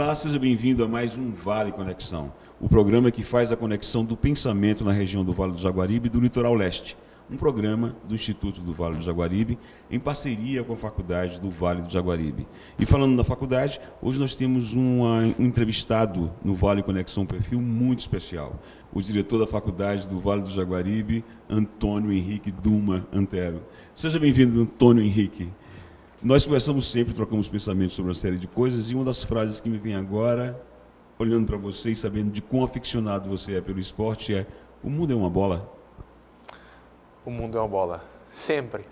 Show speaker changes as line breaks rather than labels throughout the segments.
Olá, seja bem-vindo a mais um Vale Conexão, o programa que faz a conexão do pensamento na região do Vale do Jaguaribe e do Litoral Leste. Um programa do Instituto do Vale do Jaguaribe, em parceria com a Faculdade do Vale do Jaguaribe. E falando da faculdade, hoje nós temos um entrevistado no Vale Conexão, um perfil muito especial. O diretor da Faculdade do Vale do Jaguaribe, Antônio Henrique Duma Antero. Seja bem-vindo, Antônio Henrique. Nós conversamos sempre, trocamos pensamentos sobre uma série de coisas, e uma das frases que me vem agora, olhando para você e sabendo de quão aficionado você é pelo esporte, é: o mundo é uma bola?
O mundo é uma bola. Sempre.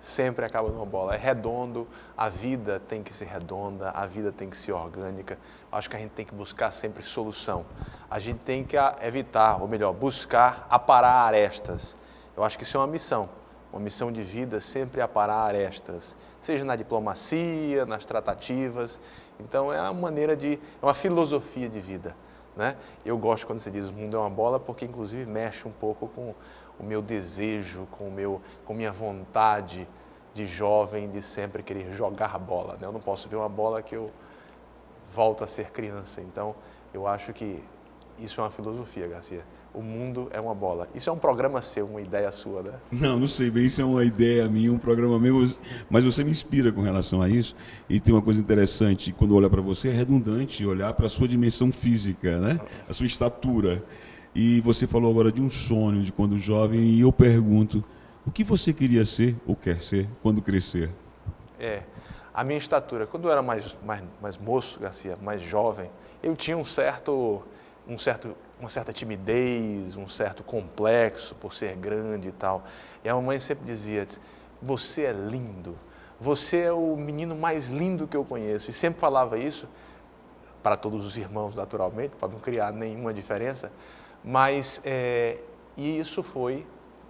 Sempre acaba numa bola. É redondo, a vida tem que ser redonda, a vida tem que ser orgânica. Acho que a gente tem que buscar sempre solução. A gente tem que evitar, ou melhor, buscar aparar arestas. Eu acho que isso é uma missão de vida, sempre aparar arestas, seja na diplomacia, nas tratativas. Então é uma filosofia de vida, né? Eu gosto quando se diz o mundo é uma bola, porque inclusive mexe um pouco com o meu desejo, com minha vontade de jovem de sempre querer jogar bola, né? Eu não posso ver uma bola que eu volto a ser criança. Então eu acho que isso é uma filosofia, Garcia. O mundo é uma bola. Isso é um programa seu, uma ideia sua, né?
Não sei bem, isso é uma ideia minha, um programa meu, mas você me inspira com relação a isso. E tem uma coisa interessante, quando olhar para você, é redundante olhar para a sua dimensão física, né? A sua estatura. E você falou agora de um sonho de quando jovem, e eu pergunto, o que você queria ser ou quer ser quando crescer?
A minha estatura, quando eu era mais moço, Garcia, mais jovem, eu tinha uma certa timidez, um certo complexo por ser grande e tal. E a mamãe sempre dizia: você é lindo, você é o menino mais lindo que eu conheço. E sempre falava isso para todos os irmãos, naturalmente, para não criar nenhuma diferença. Mas e isso foi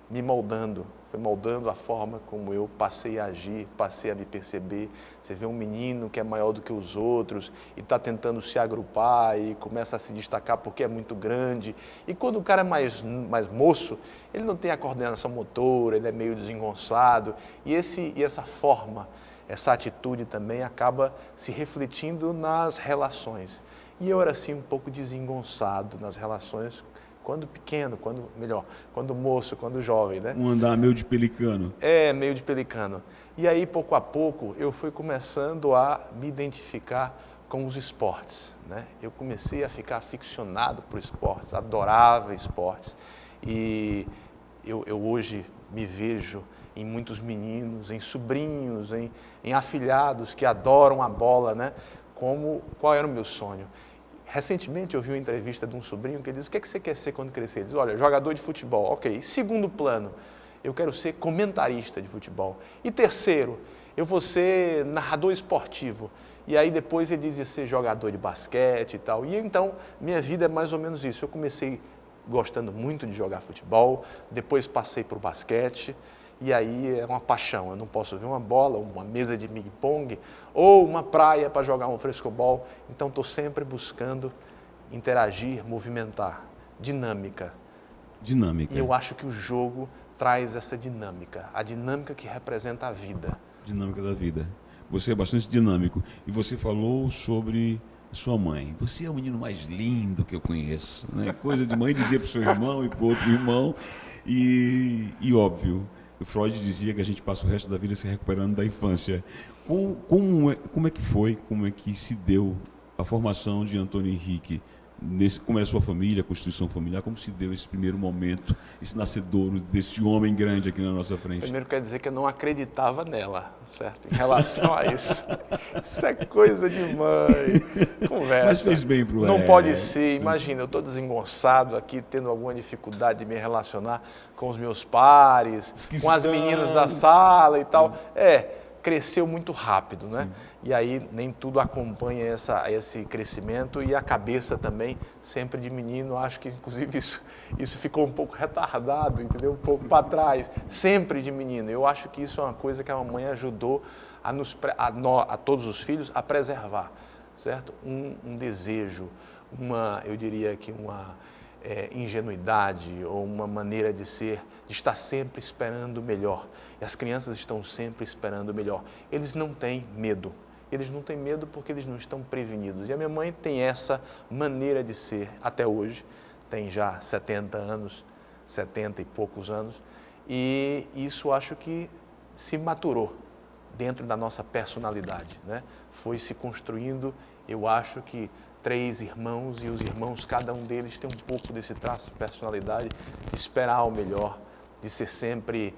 me moldando, foi moldando a forma como eu passei a agir, passei a me perceber. Você vê um menino que é maior do que os outros e está tentando se agrupar e começa a se destacar porque é muito grande. E quando o cara é mais moço, ele não tem a coordenação motora, ele é meio desengonçado. E essa forma, essa atitude também acaba se refletindo nas relações. E eu era assim um pouco desengonçado nas relações, quando pequeno, quando moço, quando jovem, né?
Um andar meio de pelicano.
Meio de pelicano. E aí, pouco a pouco, eu fui começando a me identificar com os esportes, né? Eu comecei a ficar aficionado por esportes, adorava esportes. E eu hoje me vejo em muitos meninos, em sobrinhos, em afilhados que adoram a bola, né? Qual era o meu sonho? Recentemente eu vi uma entrevista de um sobrinho que diz: o que você quer ser quando crescer? Ele diz: olha, jogador de futebol. Ok. Segundo plano, eu quero ser comentarista de futebol. E terceiro, eu vou ser narrador esportivo. E aí depois ele dizia ser jogador de basquete e tal. E então minha vida é mais ou menos isso. Eu comecei gostando muito de jogar futebol, depois passei para o basquete. E aí é uma paixão, eu não posso ver uma bola, uma mesa de ping-pong ou uma praia para jogar um frescobol. Então estou sempre buscando interagir, movimentar, dinâmica.
Dinâmica.
E eu acho que o jogo traz essa dinâmica, a dinâmica que representa a vida.
Dinâmica da vida. Você é bastante dinâmico. E você falou sobre sua mãe. Você é o menino mais lindo que eu conheço, né? Coisa de mãe dizer para o seu irmão e para o outro irmão. E óbvio, Freud dizia que a gente passa o resto da vida se recuperando da infância. Como é que foi, como é que se deu a formação de Antônio Henrique? Como é a sua família, a constituição familiar, como se deu esse primeiro momento, esse nascedouro desse homem grande aqui na nossa frente?
Primeiro quer dizer que eu não acreditava nela, certo? Em relação a isso. Isso é coisa de mãe, conversa.
Mas fez bem pro
Não pode ser, imagina, eu estou desengonçado aqui, tendo alguma dificuldade de me relacionar com os meus pares, com as meninas da sala e tal. Cresceu muito rápido, né? Sim. E aí nem tudo acompanha esse crescimento, e a cabeça também, sempre de menino, acho que inclusive isso ficou um pouco retardado, entendeu? Um pouco para trás, sempre de menino. Eu acho que isso é uma coisa que a mamãe ajudou a todos os filhos a preservar, certo? Um desejo, eu diria que uma ingenuidade ou uma maneira de ser, de estar sempre esperando o melhor. E as crianças estão sempre esperando o melhor. Eles não têm medo. Eles não têm medo porque eles não estão prevenidos. E a minha mãe tem essa maneira de ser até hoje, tem já 70 anos, 70 e poucos anos, e isso acho que se maturou dentro da nossa personalidade, né? Foi se construindo, eu acho que 3 irmãos, e os irmãos, cada um deles tem um pouco desse traço de personalidade, de esperar o melhor, de ser sempre,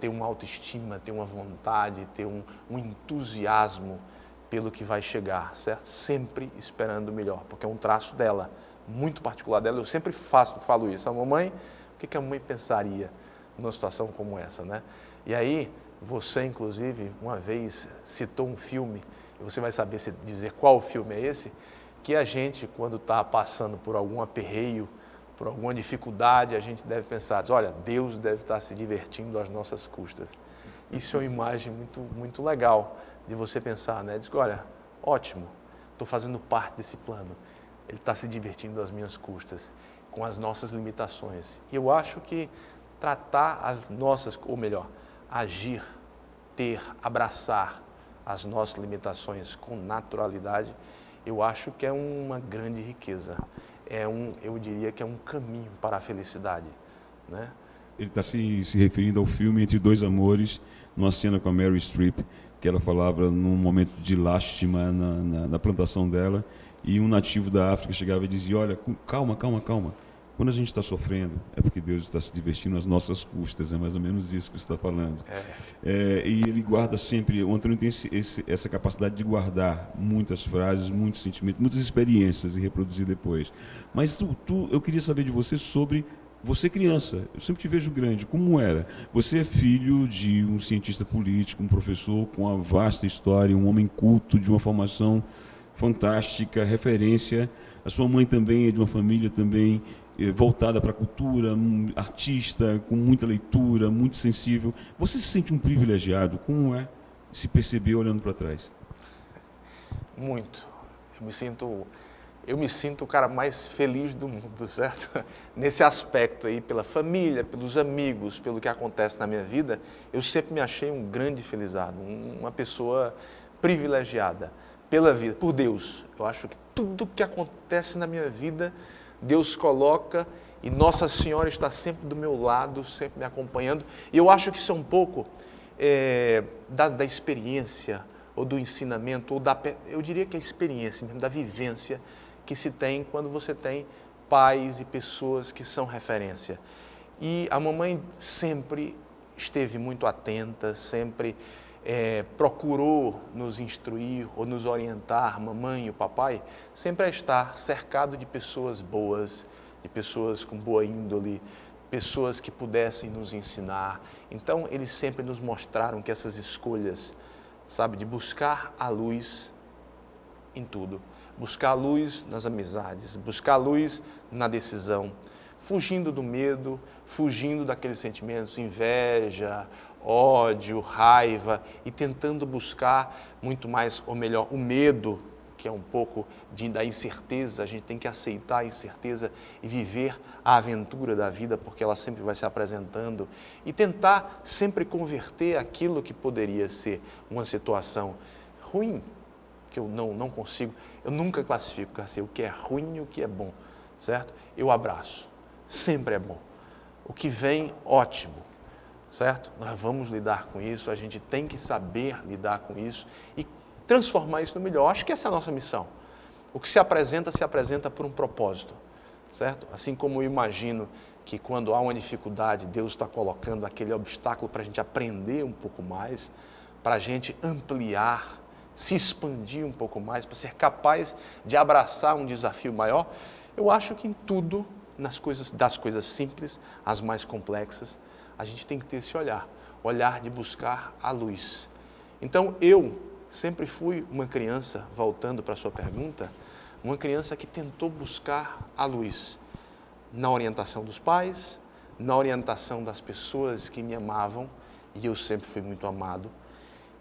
ter uma autoestima, ter uma vontade, ter um entusiasmo pelo que vai chegar, certo? Sempre esperando o melhor, porque é um traço dela, muito particular dela. Eu sempre falo isso. A mamãe, o que a mãe pensaria numa situação como essa, né? E aí, você, inclusive, uma vez citou um filme, e você vai saber dizer qual filme é esse, que a gente, quando está passando por algum aperreio, por alguma dificuldade, a gente deve pensar, olha, Deus deve estar se divertindo às nossas custas. Isso é uma imagem muito, muito legal de você pensar, né? Diz, olha, ótimo, estou fazendo parte desse plano. Ele está se divertindo às minhas custas, com as nossas limitações. E eu acho que tratar as nossas, ou melhor, agir, abraçar as nossas limitações com naturalidade, eu acho que é uma grande riqueza. Eu diria que é um caminho para a felicidade, né?
Ele está se referindo ao filme Entre Dois Amores, numa cena com a Meryl Streep, que ela falava num momento de lástima na plantação dela, e um nativo da África chegava e dizia, olha, calma, calma, calma. Quando a gente está sofrendo, é porque Deus está se divertindo às nossas custas, é mais ou menos isso que você está falando. E ele guarda sempre, o Antônio tem essa capacidade de guardar muitas frases, muitos sentimentos, muitas experiências e reproduzir depois. Mas eu queria saber de você sobre você criança. Eu sempre te vejo grande. Como era? Você é filho de um cientista político, um professor com uma vasta história, um homem culto, de uma formação fantástica, referência. A sua mãe também é de uma família também voltada para a cultura, artista, com muita leitura, muito sensível. Você se sente um privilegiado? Como é se perceber olhando para trás?
Muito. Eu me sinto o cara mais feliz do mundo, certo? Nesse aspecto aí, pela família, pelos amigos, pelo que acontece na minha vida, eu sempre me achei um grande felizardo, uma pessoa privilegiada pela vida, por Deus. Eu acho que tudo que acontece na minha vida, Deus coloca, e Nossa Senhora está sempre do meu lado, sempre me acompanhando. E eu acho que isso é um pouco da experiência, ou do ensinamento, eu diria que é a experiência mesmo, da vivência que se tem quando você tem pais e pessoas que são referência. E a mamãe sempre esteve muito atenta, sempre procurou nos instruir ou nos orientar, a mamãe e o papai, sempre a estar cercado de pessoas boas, de pessoas com boa índole, pessoas que pudessem nos ensinar. Então, eles sempre nos mostraram que essas escolhas, sabe, de buscar a luz em tudo, buscar a luz nas amizades, buscar a luz na decisão, fugindo do medo, fugindo daqueles sentimentos, inveja, ódio, raiva, e tentando buscar muito mais, ou melhor, o medo, que é um pouco da incerteza. A gente tem que aceitar a incerteza e viver a aventura da vida, porque ela sempre vai se apresentando, e tentar sempre converter aquilo que poderia ser uma situação ruim, que eu não consigo, eu nunca classifico, Garcia, o que é ruim e o que é bom, certo? Eu abraço, sempre é bom. O que vem, ótimo, certo? Nós vamos lidar com isso, a gente tem que saber lidar com isso e transformar isso no melhor. Acho que essa é a nossa missão. O que se apresenta por um propósito, certo? Assim como eu imagino que quando há uma dificuldade, Deus está colocando aquele obstáculo para a gente aprender um pouco mais, para a gente ampliar, se expandir um pouco mais, para ser capaz de abraçar um desafio maior. Eu acho que em tudo, das coisas simples às mais complexas, a gente tem que ter esse olhar de buscar a luz. Então, eu sempre fui uma criança, voltando para a sua pergunta, uma criança que tentou buscar a luz na orientação dos pais, na orientação das pessoas que me amavam, e eu sempre fui muito amado,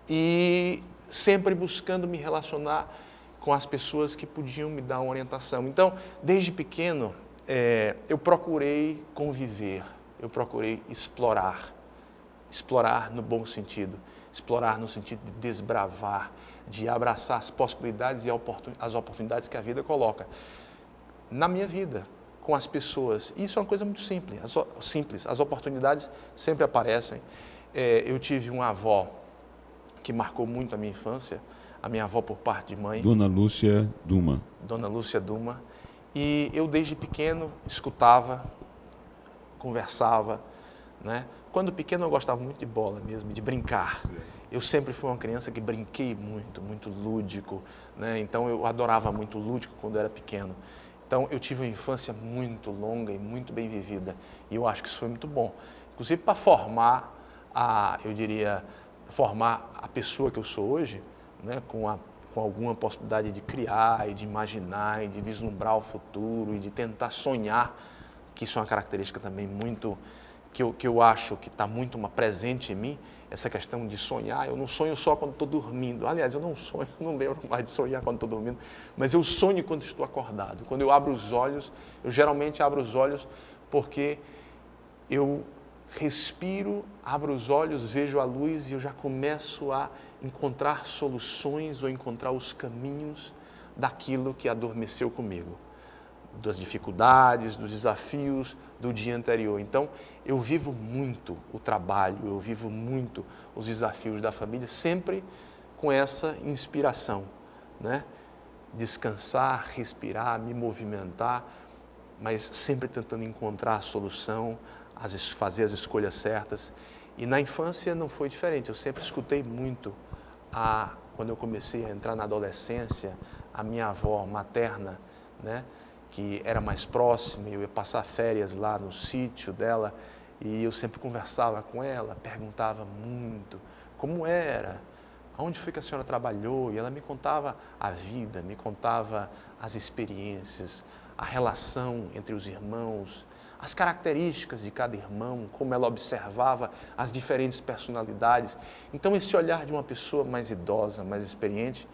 e sempre buscando me relacionar com as pessoas que podiam me dar uma orientação. Então, desde pequeno, eu procurei conviver, eu procurei explorar no bom sentido, explorar no sentido de desbravar, de abraçar as possibilidades e as oportunidades que a vida coloca na minha vida, com as pessoas. Isso é uma coisa muito simples, as oportunidades sempre aparecem. Eu tive uma avó que marcou muito a minha infância, a minha avó por parte de mãe.
Dona Lúcia Duma.
Dona Lúcia Duma. E eu desde pequeno escutava, conversava, né? Quando pequeno eu gostava muito de bola mesmo, de brincar. Eu sempre fui uma criança que brinquei muito, muito lúdico, né? Então eu adorava muito lúdico quando eu era pequeno. Então eu tive uma infância muito longa e muito bem vivida. E eu acho que isso foi muito bom. Inclusive para formar formar a pessoa que eu sou hoje, né? Com alguma possibilidade de criar e de imaginar e de vislumbrar o futuro e de tentar sonhar, que isso é uma característica também muito, que eu acho que está muito presente em mim, essa questão de sonhar. Eu não sonho só quando estou dormindo. Aliás, eu não sonho, não lembro mais de sonhar quando estou dormindo, mas eu sonho quando estou acordado. Quando eu abro os olhos, eu geralmente abro os olhos porque eu respiro, abro os olhos, vejo a luz e eu já começo a encontrar soluções ou encontrar os caminhos daquilo que adormeceu comigo, das dificuldades, dos desafios do dia anterior. Então, eu vivo muito o trabalho, eu vivo muito os desafios da família, sempre com essa inspiração, né? Descansar, respirar, me movimentar, mas sempre tentando encontrar a solução, fazer as escolhas certas. E na infância não foi diferente, eu sempre escutei muito, quando eu comecei a entrar na adolescência, a minha avó materna, né, que era mais próxima, eu ia passar férias lá no sítio dela, e eu sempre conversava com ela, perguntava muito como era, aonde foi que a senhora trabalhou, e ela me contava a vida, me contava as experiências, a relação entre os irmãos, as características de cada irmão, como ela observava as diferentes personalidades. Então, esse olhar de uma pessoa mais idosa, mais experiente,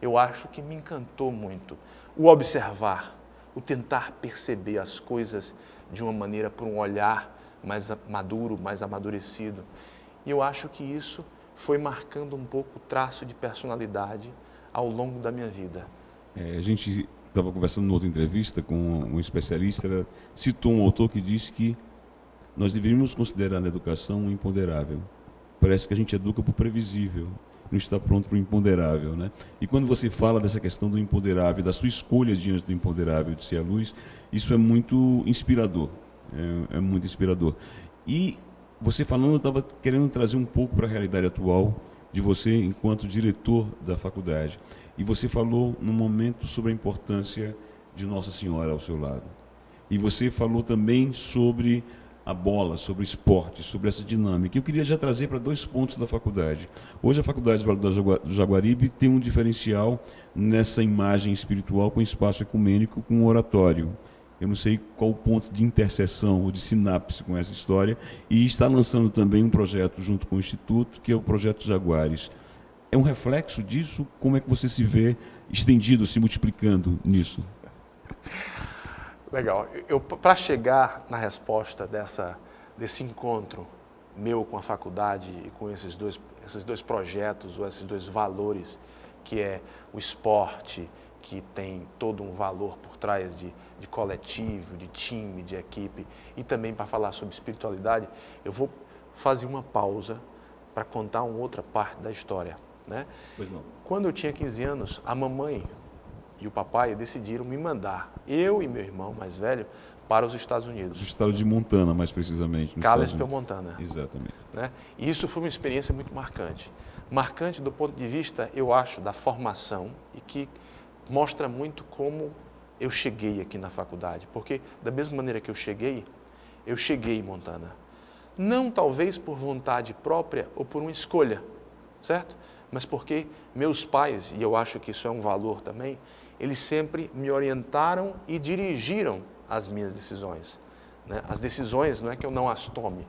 eu acho que me encantou muito. O observar, o tentar perceber as coisas de uma maneira, por um olhar mais maduro, mais amadurecido. E eu acho que isso foi marcando um pouco o traço de personalidade ao longo da minha vida.
A gente estava conversando em outra entrevista com um especialista, ela citou um autor que disse que nós deveríamos considerar na educação o imponderável. Parece que a gente educa para o previsível, não está pronto para o imponderável, né? E quando você fala dessa questão do imponderável, da sua escolha diante do imponderável de ser a luz, isso é muito inspirador, é muito inspirador. E você falando, eu estava querendo trazer um pouco para a realidade atual de você enquanto diretor da faculdade. E você falou num momento sobre a importância de Nossa Senhora ao seu lado. E você falou também sobre a bola, sobre o esporte, sobre essa dinâmica. Eu queria já trazer para 2 pontos da faculdade. Hoje a Faculdade do Jaguaribe tem um diferencial nessa imagem espiritual com espaço ecumênico, com oratório. Eu não sei qual o ponto de interseção ou de sinapse com essa história. E está lançando também um projeto junto com o Instituto, que é o Projeto Jaguares. É um reflexo disso? Como é que você se vê estendido, se multiplicando nisso?
Legal. Para chegar na resposta desse encontro meu com a faculdade e com esses dois projetos, ou esses 2 valores, que é o esporte, que tem todo um valor por trás de coletivo, de time, de equipe, e também para falar sobre espiritualidade, eu vou fazer uma pausa para contar uma outra parte da história, né?
Pois não.
Quando eu tinha 15 anos, a mamãe e o papai decidiram me mandar, eu e meu irmão mais velho, para os Estados Unidos.
Do estado de Montana, mais precisamente.
Kalispell, Montana.
Exatamente.
Né? E isso foi uma experiência muito marcante. Marcante do ponto de vista, eu acho, da formação, e que mostra muito como eu cheguei aqui na faculdade. Porque, da mesma maneira que eu cheguei em Montana. Não talvez por vontade própria ou por uma escolha, certo? Mas porque meus pais, e eu acho que isso é um valor também, eles sempre me orientaram e dirigiram as minhas decisões, né? As decisões não é que eu não as tome,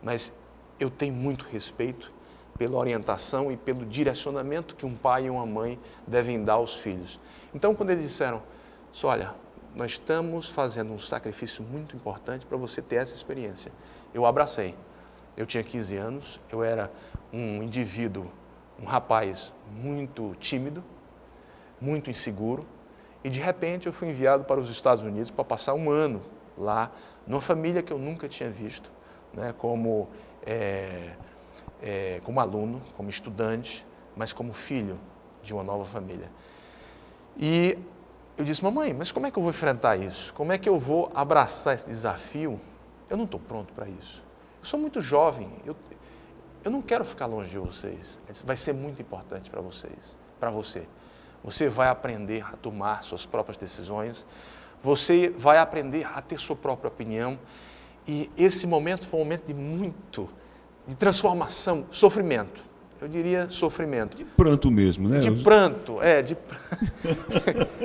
mas eu tenho muito respeito pela orientação e pelo direcionamento que um pai e uma mãe devem dar aos filhos. Então, quando eles disseram, olha, nós estamos fazendo um sacrifício muito importante para você ter essa experiência, eu abracei. Eu tinha 15 anos, eu era um indivíduo, um rapaz muito tímido, muito inseguro, e de repente eu fui enviado para os Estados Unidos para passar um ano lá, numa família que eu nunca tinha visto, né, como aluno, como estudante, mas como filho de uma nova família. E eu disse, mamãe, mas como é que eu vou enfrentar isso? Como é que eu vou abraçar esse desafio? Eu não estou pronto para isso. Eu sou muito jovem, eu não quero ficar longe de vocês. Vai ser muito importante para vocês, para você. Você vai aprender a tomar suas próprias decisões, você vai aprender a ter sua própria opinião. E esse momento foi um momento de transformação, sofrimento. Eu diria sofrimento.
De pranto mesmo, né?
De pranto,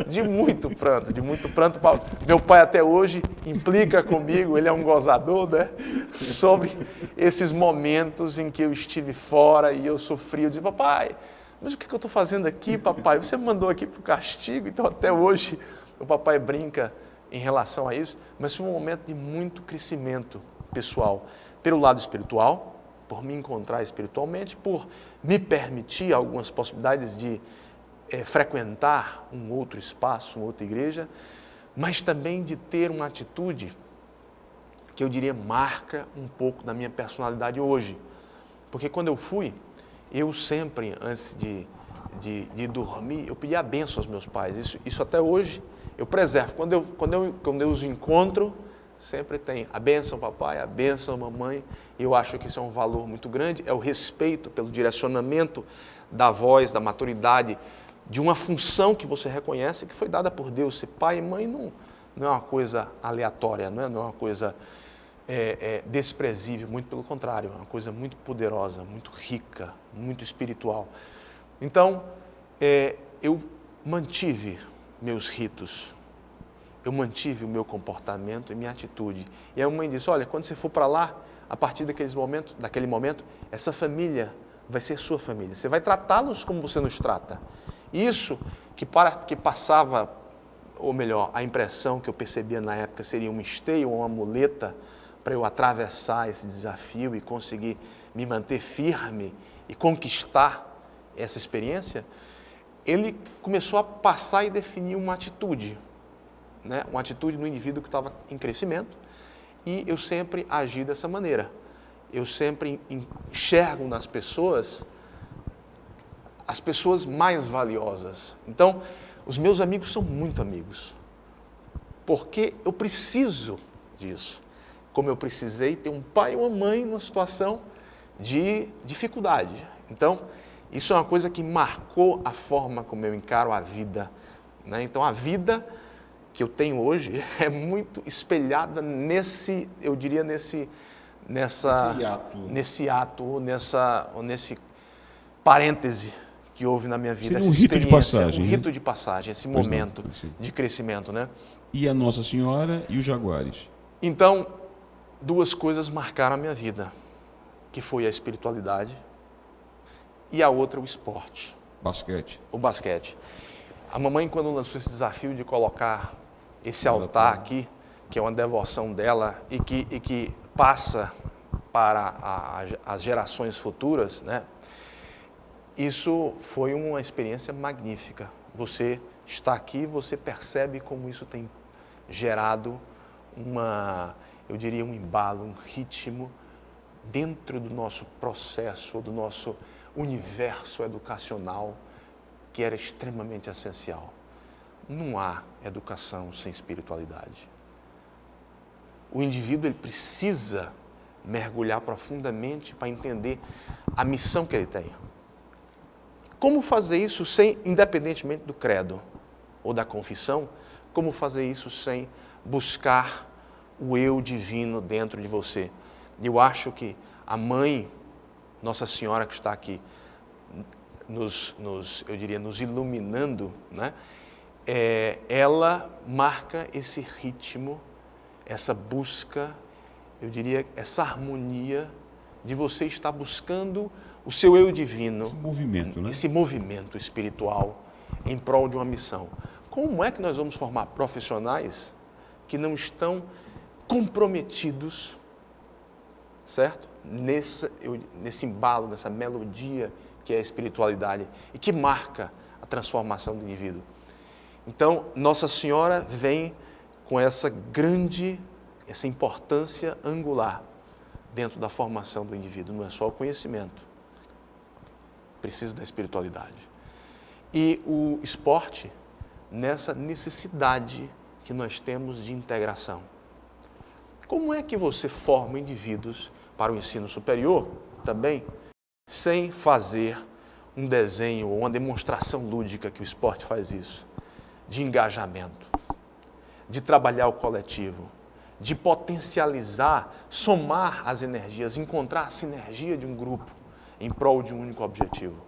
de muito pranto, de muito pranto. Meu pai até hoje implica comigo, ele é um gozador, né? Sobre esses momentos em que eu estive fora e eu sofri. Eu disse, papai, mas o que eu estou fazendo aqui, papai? Você me mandou aqui para o castigo, então até hoje o papai brinca em relação a isso, mas foi um momento de muito crescimento pessoal, pelo lado espiritual, por me encontrar espiritualmente, por me permitir algumas possibilidades de frequentar um outro espaço, uma outra igreja, mas também de ter uma atitude que eu diria marca um pouco da minha personalidade hoje. Porque quando eu fui, eu sempre, antes de dormir, eu pedi a bênção aos meus pais. Isso até hoje eu preservo. Quando eu os encontro, sempre tem a bênção papai, a bênção mamãe. Eu acho que isso é um valor muito grande, é o respeito pelo direcionamento da voz, da maturidade, de uma função que você reconhece que foi dada por Deus. Ser pai e mãe não é uma coisa aleatória, não é uma coisa desprezível, muito pelo contrário, é uma coisa muito poderosa, muito rica, muito espiritual. Então, eu mantive meus ritos, eu mantive o meu comportamento e minha atitude. E a mãe disse, olha, quando você for para lá, a partir daquele momento, essa família vai ser sua família. Você vai tratá-los como você nos trata. Isso que passava, ou melhor, a impressão que eu percebia na época seria um esteio ou uma muleta para eu atravessar esse desafio e conseguir me manter firme e conquistar essa experiência, ele começou a passar e definir uma atitude, né? Uma atitude no indivíduo que estava em crescimento, e eu sempre agi dessa maneira. Eu sempre enxergo nas pessoas as pessoas mais valiosas. Então, os meus amigos são muito amigos, porque eu preciso disso. Como eu precisei ter um pai e uma mãe numa situação de dificuldade. Então, isso é uma coisa que marcou a forma como eu encaro a vida, né? Então, a vida que eu tenho hoje é muito espelhada nesse parêntese que houve na minha vida,
seria
essa
rito de passagem,
um rito de passagem, esse momento de crescimento, né?
E a Nossa Senhora e os Jaguares?
Então, duas coisas marcaram a minha vida, que foi a espiritualidade e a outra o esporte.
Basquete.
O basquete. A mamãe, quando lançou esse desafio de colocar esse altar aqui, que é uma devoção dela e que passa para as gerações futuras, né? Isso foi uma experiência magnífica. Você está aqui, você percebe como isso tem gerado eu diria um embalo, um ritmo dentro do nosso processo, do nosso universo educacional, que era extremamente essencial. Não há educação sem espiritualidade. O indivíduo ele precisa mergulhar profundamente para entender a missão que ele tem. Como fazer isso independentemente do credo ou da confissão, como fazer isso sem buscar o eu divino dentro de você? Eu acho que a mãe, Nossa Senhora que está aqui, eu diria, nos iluminando, né? Ela marca esse ritmo, essa busca, eu diria, essa harmonia de você estar buscando o seu eu divino.
Esse movimento, né?
Esse movimento espiritual em prol de uma missão. Como é que nós vamos formar profissionais que não estão comprometidos certo? Nesse embalo, nessa melodia que é a espiritualidade e que marca a transformação do indivíduo. Então, Nossa Senhora vem com essa importância angular dentro da formação do indivíduo. Não é só o conhecimento, precisa da espiritualidade. E o esporte, nessa necessidade que nós temos de integração. Como é que você forma indivíduos para o ensino superior também, sem fazer um desenho ou uma demonstração lúdica, que o esporte faz isso, de engajamento, de trabalhar o coletivo, de potencializar, somar as energias, encontrar a sinergia de um grupo em prol de um único objetivo.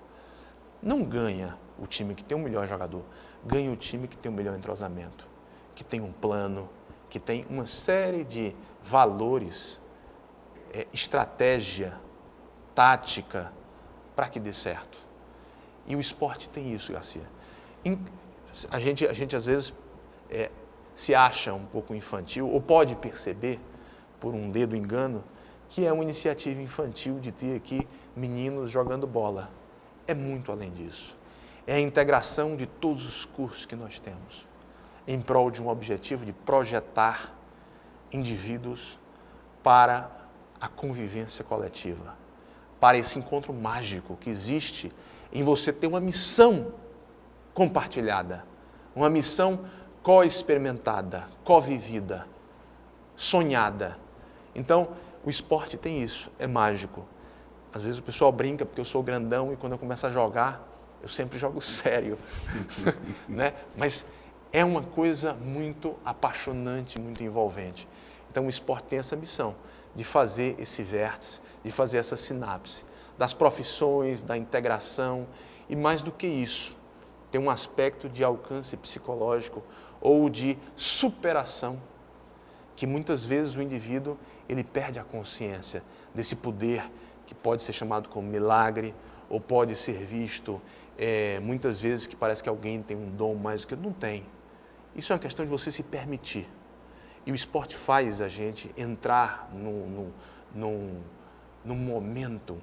Não ganha o time que tem o melhor jogador, ganha o time que tem o melhor entrosamento, que tem um plano, que tem uma série de valores, estratégia, tática, para que dê certo. E o esporte tem isso, Garcia. A gente às vezes se acha um pouco infantil, ou pode perceber, por um dedo engano, que é uma iniciativa infantil de ter aqui meninos jogando bola. É muito além disso. É a integração de todos os cursos que nós temos, em prol de um objetivo de projetar indivíduos para a convivência coletiva, para esse encontro mágico que existe em você ter uma missão compartilhada, uma missão co-experimentada, co-vivida, sonhada. Então, o esporte tem isso, é mágico. Às vezes o pessoal brinca porque eu sou grandão e quando eu começo a jogar, eu sempre jogo sério, né? Mas é uma coisa muito apaixonante, muito envolvente. Então, o esporte tem essa missão de fazer esse vértice, de fazer essa sinapse das profissões, da integração e, mais do que isso, tem um aspecto de alcance psicológico ou de superação, que muitas vezes o indivíduo ele perde a consciência desse poder que pode ser chamado como milagre ou pode ser visto muitas vezes que parece que alguém tem um dom mais do que não tem. Isso é uma questão de você se permitir. E o esporte faz a gente entrar num momento,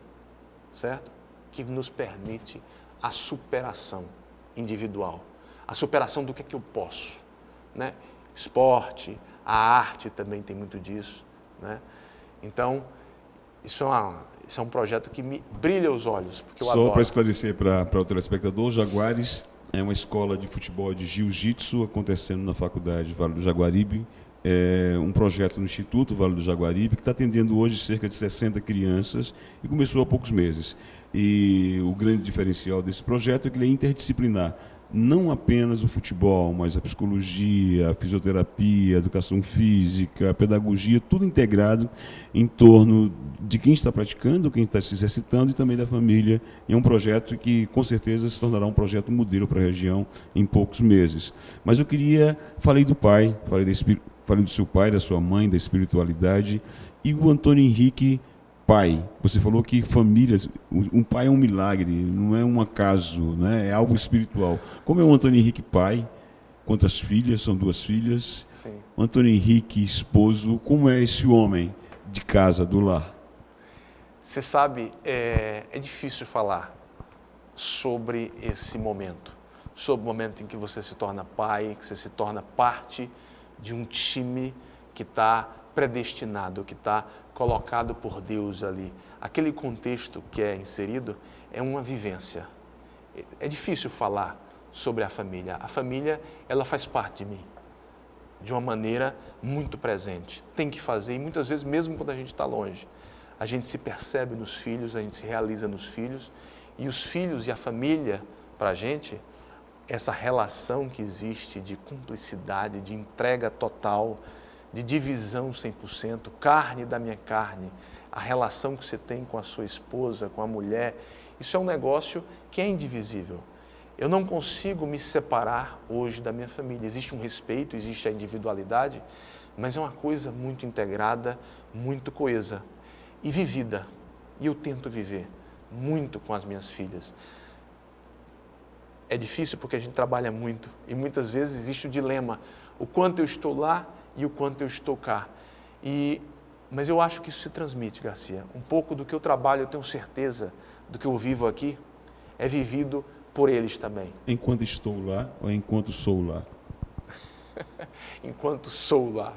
certo? Que nos permite a superação individual. A superação do que é que eu posso, né? Esporte, a arte também tem muito disso, né? Então, isso é um projeto que me brilha os olhos, porque eu adoro.
Só para esclarecer para o telespectador, Jaguares é uma escola de futebol de jiu-jitsu acontecendo na Faculdade Vale do Jaguaribe. É um projeto no Instituto Vale do Jaguaribe que está atendendo hoje cerca de 60 crianças e começou há poucos meses. E o grande diferencial desse projeto é que ele é interdisciplinar. Não apenas o futebol, mas a psicologia, a fisioterapia, a educação física, a pedagogia, tudo integrado em torno de quem está praticando, quem está se exercitando e também da família. É um projeto que, com certeza, se tornará um projeto modelo para a região em poucos meses. Mas eu falei do pai, falei do seu pai, da sua mãe, da espiritualidade, e o Antônio Henrique, pai. Você falou que famílias, um pai é um milagre, não é um acaso, né? É algo espiritual. Como é o Antônio Henrique pai? Quantas filhas? São 2 filhas.
Sim.
O Antônio Henrique, esposo, como é esse homem de casa, do lar?
Você sabe, é difícil falar sobre esse momento, sobre o momento em que você se torna pai, que você se torna parte de um time que está predestinado, que está colocado por Deus ali. Aquele contexto que é inserido é uma vivência. É difícil falar sobre a família. A família, ela faz parte de mim, de uma maneira muito presente. Tem que fazer, e muitas vezes, mesmo quando a gente está longe, a gente se percebe nos filhos, a gente se realiza nos filhos, e os filhos e a família, para a gente, essa relação que existe de cumplicidade, de entrega total, de divisão 100%, carne da minha carne, a relação que você tem com a sua esposa, com a mulher, isso é um negócio que é indivisível. Eu não consigo me separar hoje da minha família. Existe um respeito, existe a individualidade, mas é uma coisa muito integrada, muito coesa e vivida. E eu tento viver muito com as minhas filhas. É difícil porque a gente trabalha muito e muitas vezes existe o dilema, o quanto eu estou lá e o quanto eu estou cá. E Mas eu acho que isso se transmite, Garcia. Um pouco do que eu trabalho, eu tenho certeza, do que eu vivo aqui, é vivido por eles também.
Enquanto estou lá ou enquanto sou lá?
Enquanto sou lá.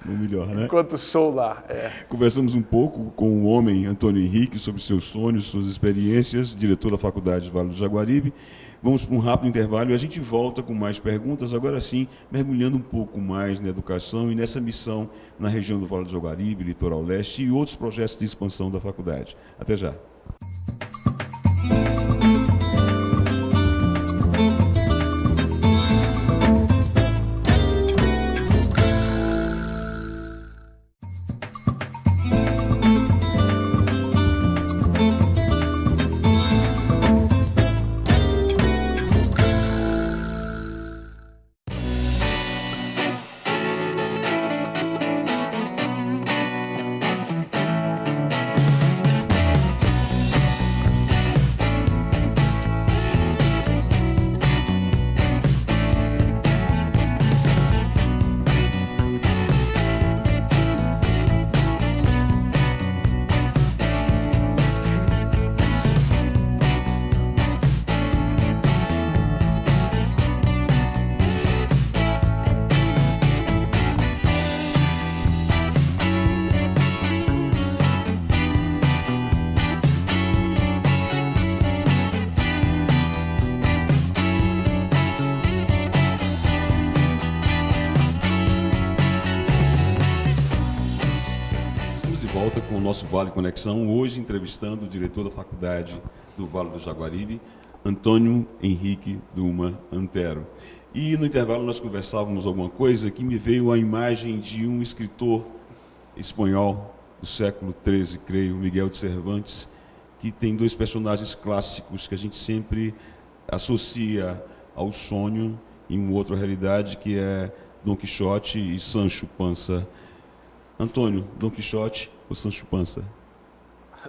No melhor, né?
Enquanto sou lá,
Conversamos um pouco com o homem Antônio Henrique sobre seus sonhos, suas experiências, diretor da Faculdade Vale do Jaguaribe. Vamos para um rápido intervalo e a gente volta com mais perguntas, agora sim, mergulhando um pouco mais na educação e nessa missão na região do Vale do Jaguaribe, Litoral Leste e outros projetos de expansão da faculdade. Até já. Volta com o nosso Vale Conexão, hoje entrevistando o diretor da Faculdade do Vale do Jaguaribe, Antônio Henrique Duma Antero. E no intervalo nós conversávamos alguma coisa que me veio a imagem de um escritor espanhol do século XIII, creio, Miguel de Cervantes, que tem dois personagens clássicos que a gente sempre associa ao sonho em uma outra realidade, que é Dom Quixote e Sancho Panza. Antônio, Dom Quixote ou Sancho Panza?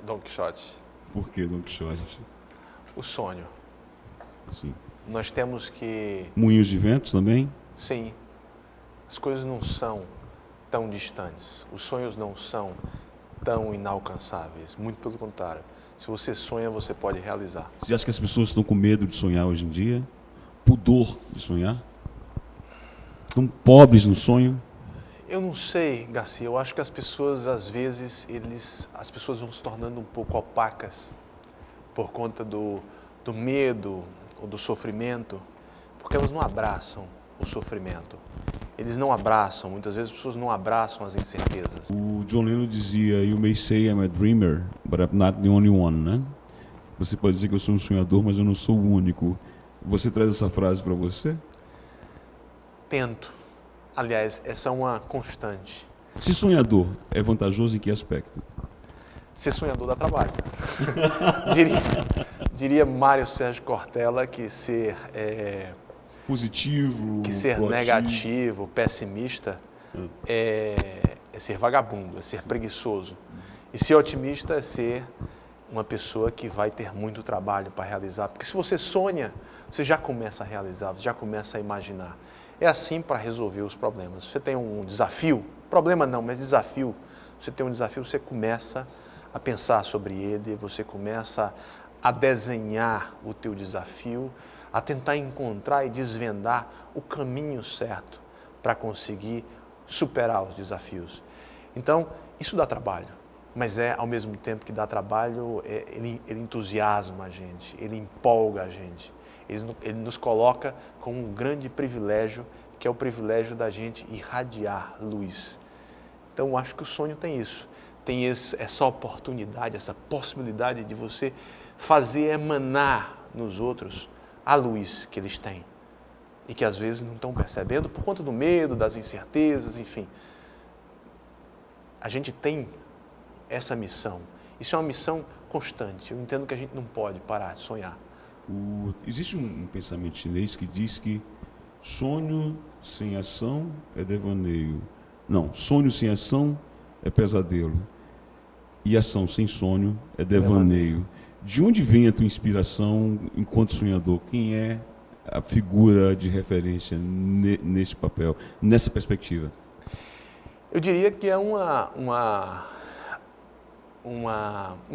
Dom Quixote.
Por que Dom Quixote?
O sonho.
Sim.
Nós temos que...
Moinhos de ventos também?
Sim. As coisas não são tão distantes. Os sonhos não são tão inalcançáveis. Muito pelo contrário. Se você sonha, você pode realizar.
Você acha que as pessoas estão com medo de sonhar hoje em dia? Pudor de sonhar? Estão pobres no sonho?
Eu não sei, Garcia. Eu acho que as pessoas, às vezes, as pessoas vão se tornando um pouco opacas por conta do medo ou do sofrimento, porque elas não abraçam o sofrimento. Eles não abraçam, muitas vezes as pessoas não abraçam as incertezas.
O John Lennon dizia, "You may say I'm a dreamer, but I'm not the only one", né? Você pode dizer que eu sou um sonhador, mas eu não sou o único. Você traz essa frase para você?
Tento. Aliás, essa é uma constante.
Ser sonhador é vantajoso em que aspecto?
Ser sonhador dá trabalho. diria Mário Sérgio Cortella que ser
positivo,
que ser
proativo,
negativo, pessimista é ser vagabundo, é ser preguiçoso. E ser otimista é ser uma pessoa que vai ter muito trabalho para realizar. Porque se você sonha, você já começa a realizar, você já começa a imaginar. É assim para resolver os problemas. Você tem um desafio, problema não, mas desafio. Você tem um desafio, você começa a pensar sobre ele, você começa a desenhar o teu desafio, a tentar encontrar e desvendar o caminho certo para conseguir superar os desafios. Então, isso dá trabalho, mas ao mesmo tempo que dá trabalho, ele entusiasma a gente, ele empolga a gente. Ele nos coloca com um grande privilégio, que é o privilégio da gente irradiar luz. Então, eu acho que o sonho tem isso. Tem essa oportunidade, essa possibilidade de você fazer emanar nos outros a luz que eles têm. E que às vezes não estão percebendo por conta do medo, das incertezas, enfim. A gente tem essa missão. Isso é uma missão constante. Eu entendo que a gente não pode parar de sonhar.
Existe um pensamento chinês que diz que sonho sem ação é devaneio. Não, sonho sem ação é pesadelo. E ação sem sonho é devaneio. De onde vem a tua inspiração enquanto sonhador? Quem é a figura de referência nesse papel, nessa perspectiva?
Eu diria que é um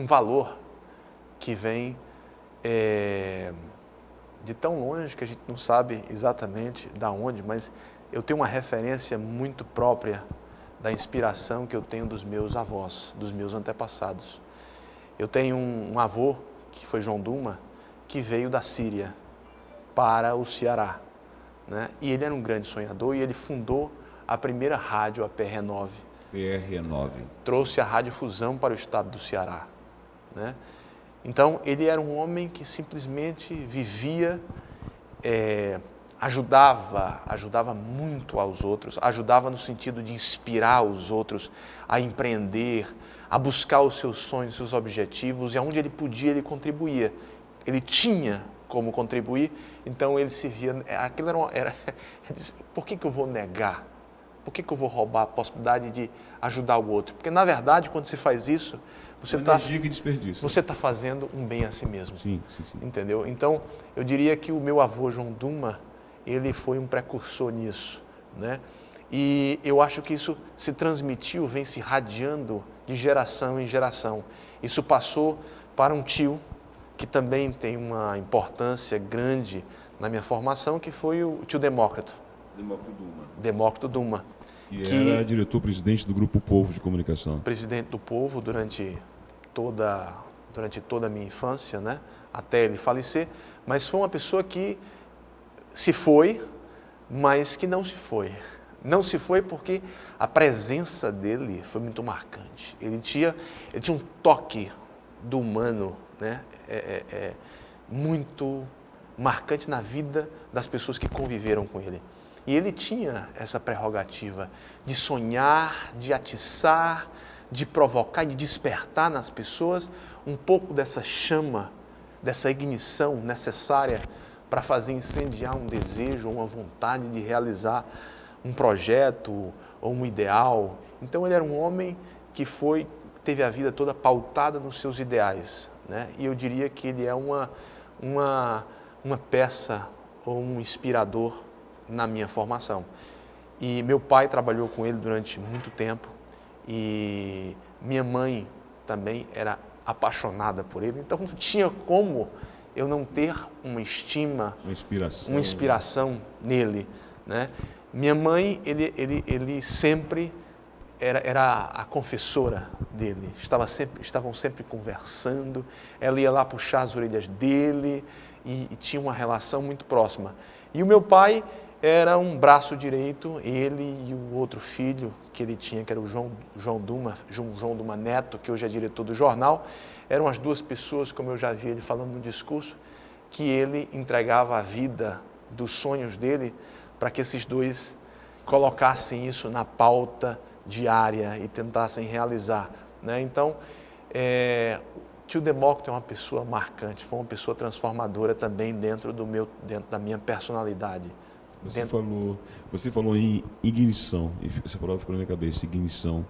valor que vem de tão longe que a gente não sabe exatamente da onde, mas eu tenho uma referência muito própria da inspiração que eu tenho dos meus avós, dos meus antepassados. Eu tenho um avô, que foi João Duma, que veio da Síria para o Ceará, né? E ele era um grande sonhador e ele fundou a primeira rádio, a PR9.
PR9.
Trouxe a radiodifusão para o estado do Ceará, né? Então, ele era um homem que simplesmente vivia, ajudava muito aos outros, ajudava no sentido de inspirar os outros a empreender, a buscar os seus sonhos, seus objetivos, e aonde ele podia, ele contribuía. Ele tinha como contribuir, então ele se via... Aquilo por que eu vou negar? Por que eu vou roubar a possibilidade de ajudar o outro? Porque, na verdade, quando você faz isso, você está fazendo um bem a si mesmo.
Sim.
Entendeu? Então, eu diria que o meu avô, João Duma, ele foi um precursor nisso, né? E eu acho que isso se transmitiu, vem se irradiando de geração em geração. Isso passou para um tio, que também tem uma importância grande na minha formação, que foi o tio Demócrito. Demócrito Duma.
Que era diretor-presidente do Grupo Povo de Comunicação.
Presidente do Povo durante toda a minha infância, né? Até ele falecer, mas foi uma pessoa que se foi, mas que não se foi. Não se foi porque a presença dele foi muito marcante. Ele tinha um toque do humano, né? Muito marcante na vida das pessoas que conviveram com ele. E ele tinha essa prerrogativa de sonhar, de atiçar, de provocar, de despertar nas pessoas um pouco dessa chama, dessa ignição necessária para fazer incendiar um desejo, uma vontade de realizar um projeto ou um ideal. Então ele era um homem que teve a vida toda pautada nos seus ideais, né? E eu diria que ele é uma peça ou um inspirador na minha formação. E meu pai trabalhou com ele durante muito tempo e minha mãe também era apaixonada por ele, então não tinha como eu não ter uma estima, uma inspiração nele, né? Minha mãe, ele sempre era a confessora dele, estavam sempre conversando, ela ia lá puxar as orelhas dele e tinha uma relação muito próxima. E o meu pai era um braço direito, ele e o outro filho que ele tinha, que era o João Duma Neto, que hoje é diretor do jornal, eram as duas pessoas, como eu já vi ele falando no discurso, que ele entregava a vida dos sonhos dele para que esses dois colocassem isso na pauta diária e tentassem realizar, né? Então, tio Demócrito é uma pessoa marcante, foi uma pessoa transformadora também dentro da minha personalidade.
Você falou em ignição, essa palavra ficou na minha cabeça, ignição,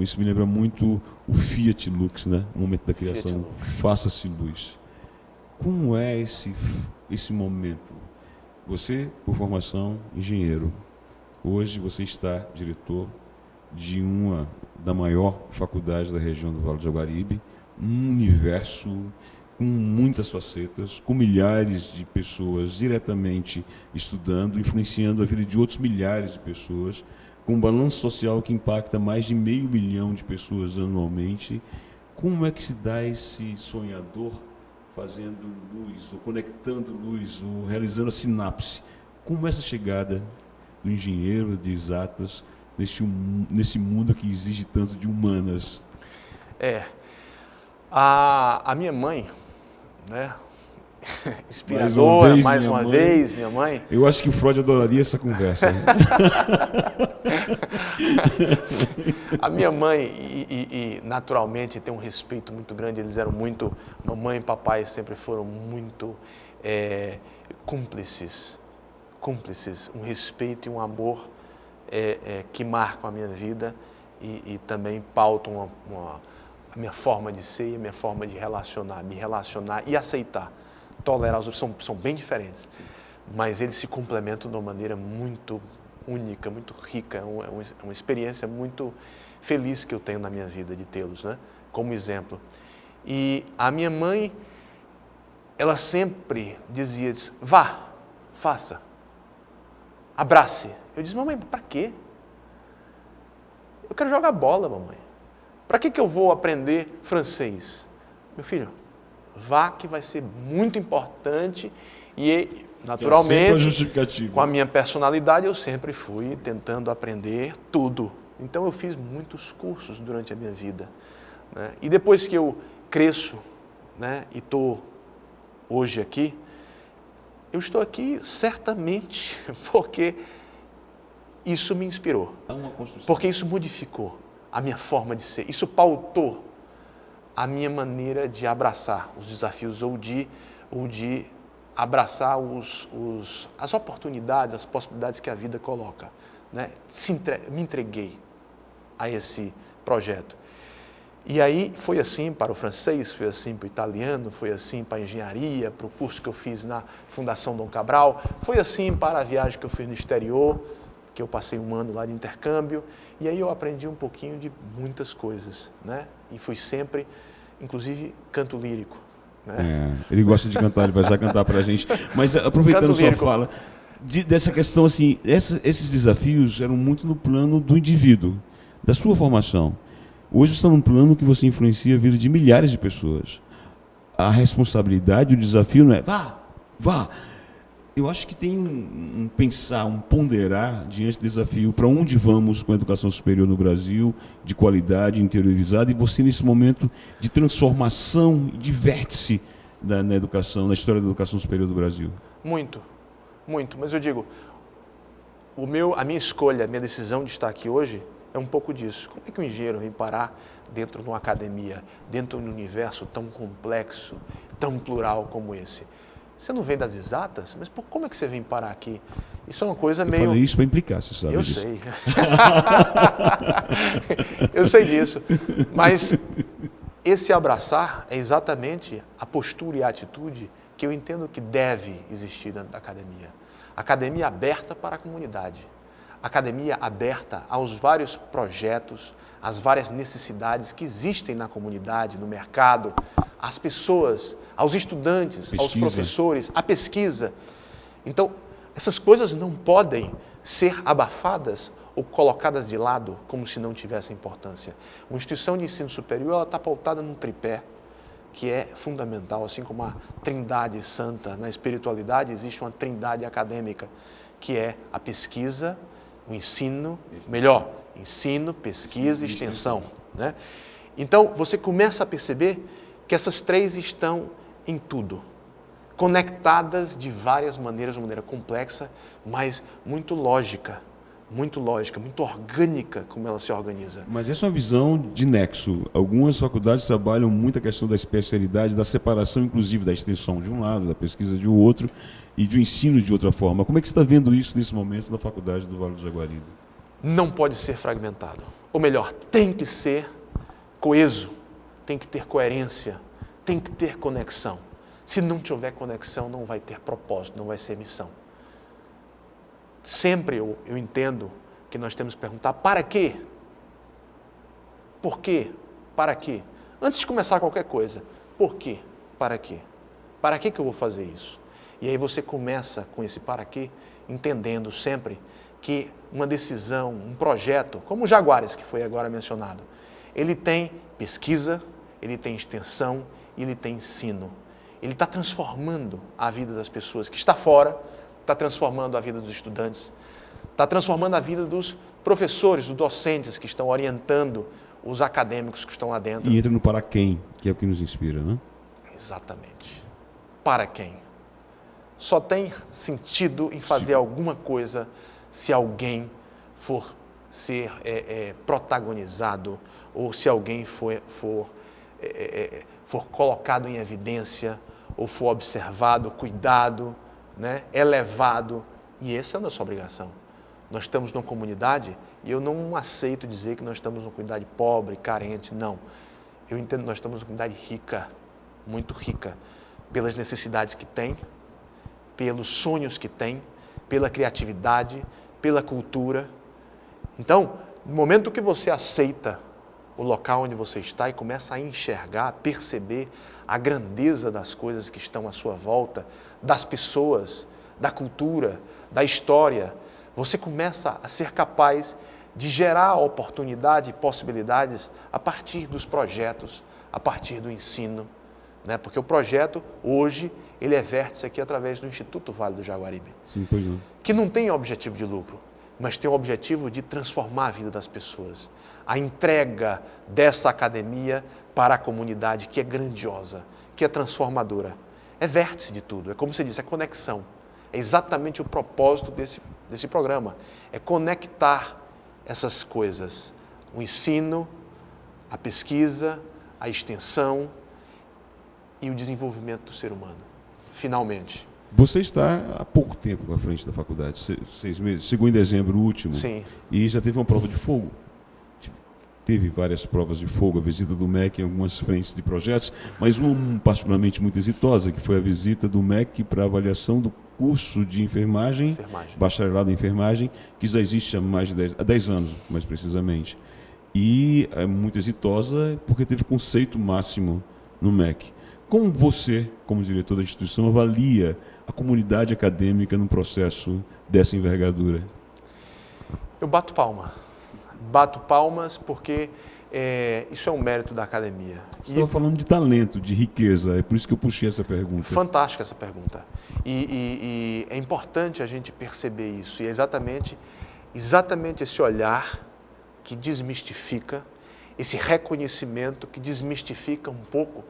isso me lembra muito o Fiat Lux, né? O momento da criação, faça-se luz. Como é esse momento? Você, por formação, engenheiro, hoje você está diretor de da maior faculdade da região do Vale do Jaguaribe, um universo com muitas facetas, com milhares de pessoas diretamente estudando, influenciando a vida de outros milhares de pessoas, com um balanço social que impacta mais de 500 mil de pessoas anualmente. Como é que se dá esse sonhador fazendo luz, ou conectando luz, ou realizando a sinapse? Como é essa chegada do engenheiro de exatas nesse mundo que exige tanto de humanas?
A minha mãe, né? Inspiradora, mais uma vez, minha mãe.
Eu acho que o Freud adoraria essa conversa.
A minha mãe, e naturalmente tem um respeito muito grande, eles eram muito, mamãe e papai sempre foram muito cúmplices, um respeito e um amor que marcam a minha vida e também pautam a minha forma de ser, a minha forma de me relacionar e aceitar. Tolerar os outros são bem diferentes, mas eles se complementam de uma maneira muito, única, muito rica, é uma experiência muito feliz que eu tenho na minha vida de tê-los, né? Como exemplo. E a minha mãe, ela sempre dizia, vá, faça, abrace. Eu disse, mamãe, para quê? Eu quero jogar bola, mamãe. Para que eu vou aprender francês? Meu filho, vá que vai ser muito importante e, naturalmente, com a minha personalidade, eu sempre fui tentando aprender tudo. Então, eu fiz muitos cursos durante a minha vida, né? E depois que eu cresço, né, e estou hoje aqui, eu estou aqui certamente porque isso me inspirou, porque isso modificou a minha forma de ser, isso pautou a minha maneira de abraçar os desafios ou de abraçar as oportunidades, as possibilidades que a vida coloca, né? Me entreguei a esse projeto. E aí foi assim para o francês, foi assim para o italiano, foi assim para a engenharia, para o curso que eu fiz na Fundação Dom Cabral, foi assim para a viagem que eu fiz no exterior, que eu passei 1 ano lá de intercâmbio, e aí eu aprendi um pouquinho de muitas coisas, né? E fui sempre, inclusive, canto lírico, né?
Ele gosta de cantar, ele vai já cantar para a gente. Mas aproveitando sua fala, dessa questão assim, esses desafios eram muito no plano do indivíduo, da sua formação. Hoje você está num plano que você influencia a vida de milhares de pessoas. A responsabilidade, o desafio não é vá. Eu acho que tem um pensar, um ponderar diante do desafio, para onde vamos com a educação superior no Brasil, de qualidade, interiorizada, e você nesse momento de transformação, de vértice na educação, na história da educação superior do Brasil.
Muito, muito. Mas eu digo, a minha escolha, a minha decisão de estar aqui hoje é um pouco disso. Como é que um engenheiro vem parar dentro de uma academia, dentro de um universo tão complexo, tão plural como esse? Você não vem das exatas, mas como é que você vem parar aqui? Isso é uma coisa meio...
Eu falei isso para implicar, você sabe disso.
Eu sei. Eu sei disso. Mas esse abraçar é exatamente a postura e a atitude que eu entendo que deve existir dentro da academia. Academia aberta para a comunidade. Academia aberta aos vários projetos, às várias necessidades que existem na comunidade, no mercado, às pessoas, aos estudantes, aos professores, à pesquisa. Então, essas coisas não podem ser abafadas ou colocadas de lado como se não tivessem importância. Uma instituição de ensino superior, ela está pautada num tripé que é fundamental, assim como a trindade santa. Na espiritualidade existe uma trindade acadêmica, que é a pesquisa, o ensino, ensino, pesquisa e extensão, né? Então, você começa a perceber que essas três estão em tudo, conectadas de várias maneiras, de uma maneira complexa, mas muito lógica, muito orgânica como ela se organiza.
Mas essa é uma visão de nexo. Algumas faculdades trabalham muito a questão da especialidade, da separação, inclusive, da extensão de um lado, da pesquisa de outro, e do ensino de outra forma. Como é que você está vendo isso nesse momento na Faculdade do Vale do Jaguaribe?
Não pode ser fragmentado. Ou melhor, tem que ser coeso, tem que ter coerência, tem que ter conexão. Se não tiver conexão, não vai ter propósito, não vai ser missão. Sempre eu entendo que nós temos que perguntar, para quê? Por quê? Para quê? Antes de começar qualquer coisa, por quê? Para quê? Para que eu vou fazer isso? E aí você começa com esse para quê, entendendo sempre que uma decisão, um projeto, como o Jaguares, que foi agora mencionado, ele tem pesquisa, ele tem extensão e ele tem ensino. Ele está transformando a vida das pessoas que está fora, está transformando a vida dos estudantes, está transformando a vida dos professores, dos docentes que estão orientando os acadêmicos que estão lá dentro.
E entra no para quem, que é o que nos inspira, né?
Exatamente. Para quem? Só tem sentido em fazer alguma coisa se alguém for ser protagonizado ou se alguém for colocado em evidência ou for observado, cuidado, né, elevado. E essa é a nossa obrigação. Nós estamos numa comunidade e eu não aceito dizer que nós estamos numa comunidade pobre, carente, não. Eu entendo que nós estamos numa comunidade rica, muito rica, pelas necessidades que tem, pelos sonhos que tem, pela criatividade, pela cultura. Então, no momento que você aceita o local onde você está e começa a enxergar, a perceber a grandeza das coisas que estão à sua volta, das pessoas, da cultura, da história, você começa a ser capaz de gerar oportunidade e possibilidades a partir dos projetos, a partir do ensino, né? Porque o projeto, hoje, ele é vértice aqui através do Instituto Vale do Jaguaribe.
Sim, pois não.
Que não tem objetivo de lucro, mas tem o objetivo de transformar a vida das pessoas. A entrega dessa academia para a comunidade, que é grandiosa, que é transformadora. É vértice de tudo, é como você disse, é conexão. É exatamente o propósito desse programa. É conectar essas coisas. O ensino, a pesquisa, a extensão e o desenvolvimento do ser humano. Finalmente.
Você está há pouco tempo à frente da faculdade, 6 meses, chegou em dezembro último.
Sim.
E já teve uma prova de fogo. Teve várias provas de fogo, a visita do MEC em algumas frentes de projetos, mas uma particularmente muito exitosa, que foi a visita do MEC para a avaliação do curso de enfermagem, bacharelado em enfermagem, que já existe há mais de 10 anos, mais precisamente. E é muito exitosa porque teve conceito máximo no MEC. Como você, como diretor da instituição, avalia a comunidade acadêmica no processo dessa envergadura?
Eu bato palma. Bato palmas porque isso é um mérito da academia.
Você estava falando de talento, de riqueza, é por isso que eu puxei essa pergunta.
Fantástica essa pergunta. E é importante a gente perceber isso. E é exatamente esse olhar que desmistifica, esse reconhecimento que desmistifica um pouco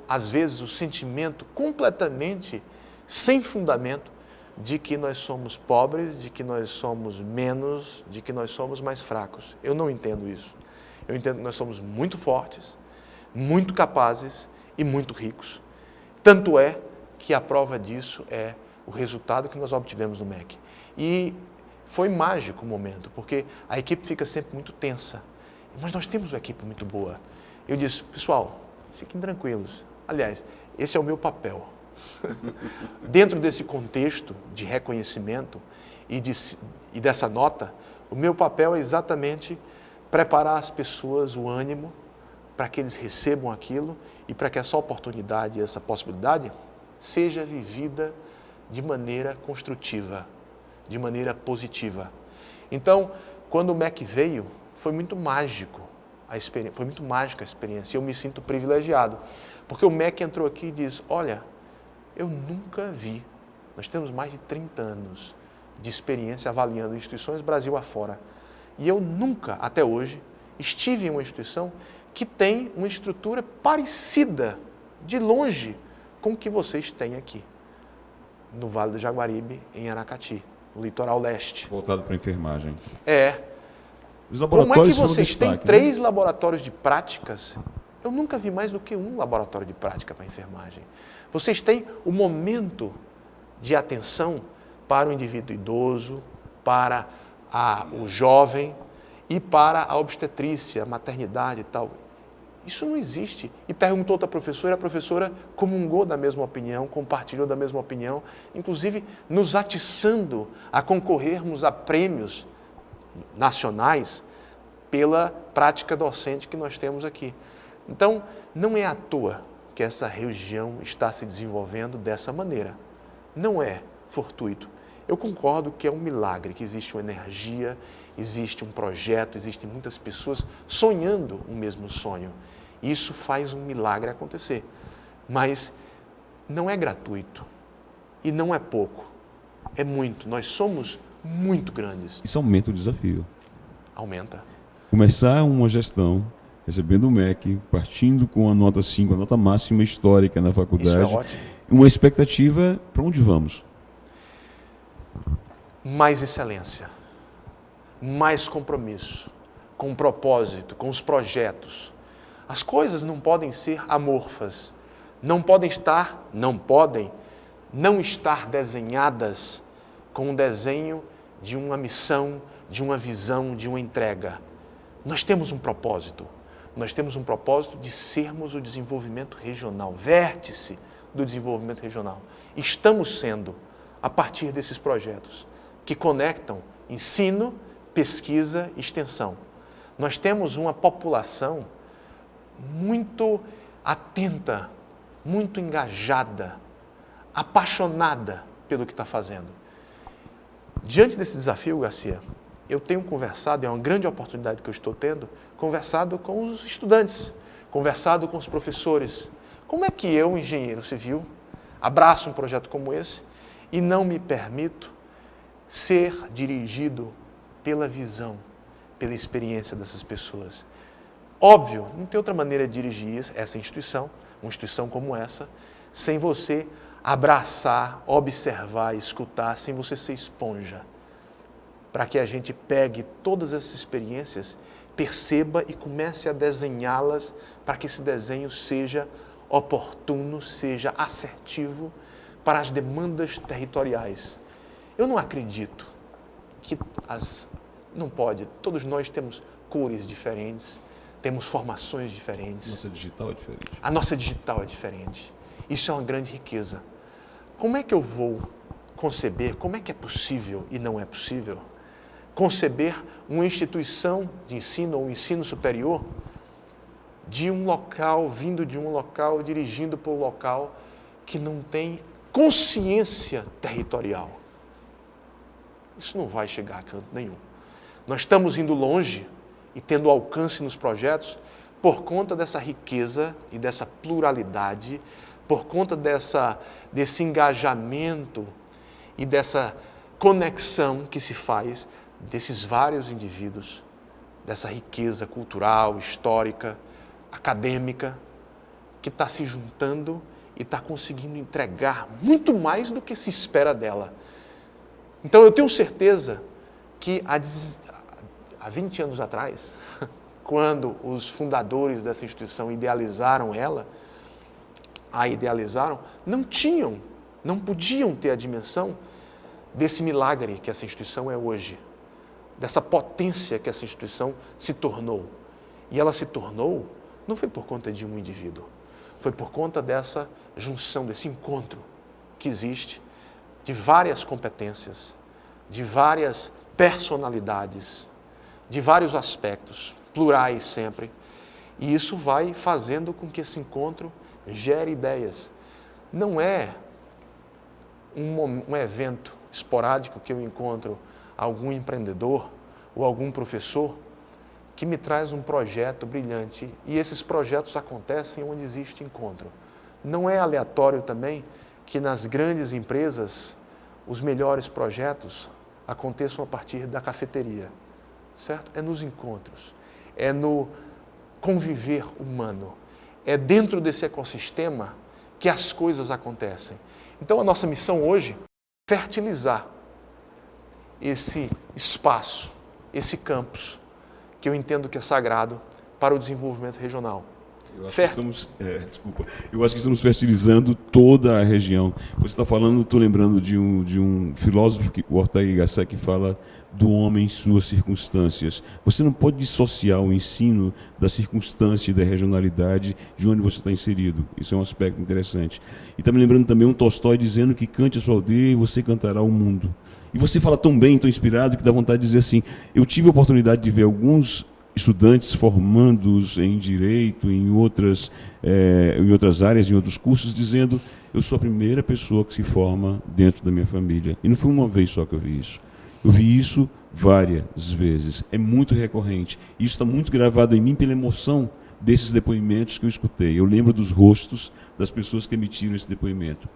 às vezes, o sentimento completamente sem fundamento de que nós somos pobres, de que nós somos menos, de que nós somos mais fracos. Eu não entendo isso. Eu entendo que nós somos muito fortes, muito capazes e muito ricos. Tanto é que a prova disso é o resultado que nós obtivemos no MEC. E foi mágico o momento, porque a equipe fica sempre muito tensa. Mas nós temos uma equipe muito boa. Eu disse, pessoal, fiquem tranquilos. Aliás, esse é o meu papel. Dentro desse contexto de reconhecimento e dessa nota, o meu papel é exatamente preparar as pessoas, o ânimo, para que eles recebam aquilo e para que essa oportunidade, essa possibilidade, seja vivida de maneira construtiva, de maneira positiva. Então, quando o MEC veio, foi muito mágico. Foi muito mágica a experiência e eu me sinto privilegiado, porque o MEC entrou aqui e diz, olha, eu nunca vi, nós temos mais de 30 anos de experiência avaliando instituições Brasil afora, e eu nunca, até hoje, estive em uma instituição que tem uma estrutura parecida, de longe, com o que vocês têm aqui, no Vale do Jaguaribe, em Aracati, no litoral leste.
Voltado para a enfermagem.
Como é que vocês têm 3 laboratórios de práticas? Eu nunca vi mais do que um laboratório de prática para a enfermagem. Vocês têm o momento de atenção para o indivíduo idoso, para o jovem e para a obstetrícia, a maternidade e tal. Isso não existe. E perguntou outra professora, a professora comungou da mesma opinião, compartilhou da mesma opinião, inclusive nos atiçando a concorrermos a prêmios nacionais pela prática docente que nós temos aqui. Então, não é à toa que essa região está se desenvolvendo dessa maneira. Não é fortuito. Eu concordo que é um milagre, que existe uma energia, existe um projeto, existem muitas pessoas sonhando um mesmo sonho. Isso faz um milagre acontecer. Mas não é gratuito e não é pouco. É muito. Nós somos muito grandes.
Isso aumenta o desafio.
Aumenta.
Começar uma gestão, recebendo o MEC, partindo com a nota 5, a nota máxima histórica na faculdade.
Isso é ótimo.
Uma expectativa para onde vamos?
Mais excelência, mais compromisso, com o propósito, com os projetos. As coisas não podem ser amorfas, não podem não estar desenhadas com o desenho de uma missão, de uma visão, de uma entrega. Nós temos um propósito de sermos o desenvolvimento regional, vértice do desenvolvimento regional. Estamos sendo, a partir desses projetos, que conectam ensino, pesquisa e extensão. Nós temos uma população muito atenta, muito engajada, apaixonada pelo que está fazendo. Diante desse desafio, Garcia, eu tenho conversado, é uma grande oportunidade que eu estou tendo, conversado com os estudantes, conversado com os professores. Como é que eu, engenheiro civil, abraço um projeto como esse e não me permito ser dirigido pela visão, pela experiência dessas pessoas? Óbvio, não tem outra maneira de dirigir essa instituição, uma instituição como essa, sem você abraçar, observar, escutar, sem você ser esponja, para que a gente pegue todas essas experiências, perceba e comece a desenhá-las para que esse desenho seja oportuno, seja assertivo para as demandas territoriais. Eu não acredito que não pode, todos nós temos cores diferentes, temos formações diferentes.
Nossa digital é diferente.
A nossa digital é diferente. Isso é uma grande riqueza. Como é que eu vou conceber, como é que é possível e não é possível, conceber uma instituição de ensino ou ensino superior de um local, vindo de um local, dirigindo para um local que não tem consciência territorial? Isso não vai chegar a canto nenhum. Nós estamos indo longe e tendo alcance nos projetos por conta dessa riqueza e dessa pluralidade, por conta desse engajamento e dessa conexão que se faz desses vários indivíduos, dessa riqueza cultural, histórica, acadêmica, que está se juntando e está conseguindo entregar muito mais do que se espera dela. Então eu tenho certeza que há 20 anos atrás, quando os fundadores dessa instituição idealizaram ela, não podiam ter a dimensão desse milagre que essa instituição é hoje, dessa potência que essa instituição se tornou. E ela se tornou, não foi por conta de um indivíduo, foi por conta dessa junção, desse encontro que existe de várias competências, de várias personalidades, de vários aspectos, plurais sempre. E isso vai fazendo com que esse encontro gere ideias. Não é um evento esporádico que eu encontro algum empreendedor ou algum professor que me traz um projeto brilhante. E esses projetos acontecem onde existe encontro. Não é aleatório também que nas grandes empresas os melhores projetos aconteçam a partir da cafeteria, certo? É nos encontros, é no conviver humano, é dentro desse ecossistema que as coisas acontecem. Então a nossa missão hoje é fertilizar esse espaço, esse campus, que eu entendo que é sagrado para o desenvolvimento regional.
Eu acho que estamos fertilizando toda a região. Você está falando, estou lembrando de um filósofo, o Ortega y Gasset, que fala do homem em suas circunstâncias. Você não pode dissociar o ensino da circunstância e da regionalidade de onde você está inserido. Isso é um aspecto interessante. E está me lembrando também um Tolstói dizendo que cante a sua aldeia e você cantará o mundo. E você fala tão bem, tão inspirado, que dá vontade de dizer assim, eu tive a oportunidade de ver alguns estudantes formandos em direito, em outras áreas, em outros cursos, dizendo, eu sou a primeira pessoa que se forma dentro da minha família. E não foi uma vez só que eu vi isso. Eu vi isso várias vezes. É muito recorrente. Isso está muito gravado em mim pela emoção desses depoimentos que eu escutei. Eu lembro dos rostos das pessoas que emitiram esse depoimento.